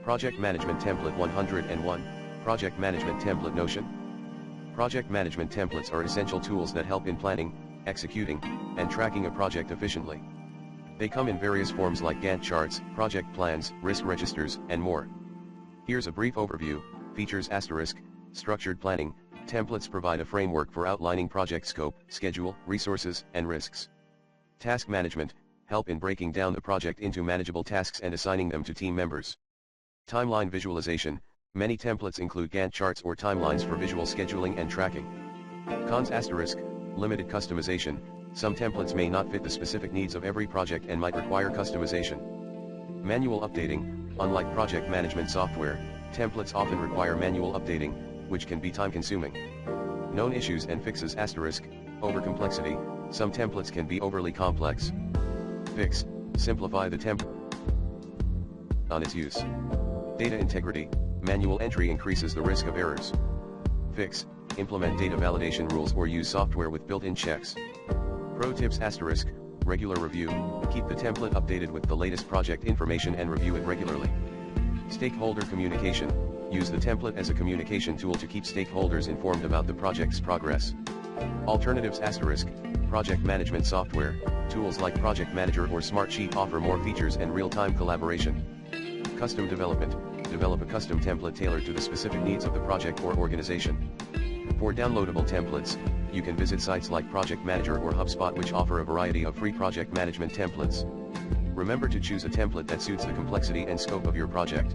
Project Management Template 101, Project Management Template Notion. Project management templates are essential tools that help in planning, executing, and tracking a project efficiently. They come in various forms like Gantt charts, project plans, risk registers, and more. Here's a brief overview. Features *, structured planning. Templates provide a framework for outlining project scope, schedule, resources, and risks. Task management, help in breaking down the project into manageable tasks and assigning them to team members. Timeline visualization, many templates include Gantt charts or timelines for visual scheduling and tracking. Cons *, limited customization, some templates may not fit the specific needs of every project and might require customization. Manual updating, unlike project management software, templates often require manual updating, which can be time-consuming. Known issues and fixes *, overcomplexity, some templates can be overly complex. Fix, simplify the template on its use. Data integrity, manual entry increases the risk of errors. Fix, implement data validation rules or use software with built-in checks. Pro tips *, regular review, keep the template updated with the latest project information and review it regularly. Stakeholder communication, use the template as a communication tool to keep stakeholders informed about the project's progress. Alternatives *, project management software, tools like Project Manager or Smartsheet offer more features and real-time collaboration. Custom development, develop a custom template tailored to the specific needs of the project or organization. For downloadable templates, you can visit sites like Project Manager or HubSpot, which offer a variety of free project management templates. Remember to choose a template that suits the complexity and scope of your project.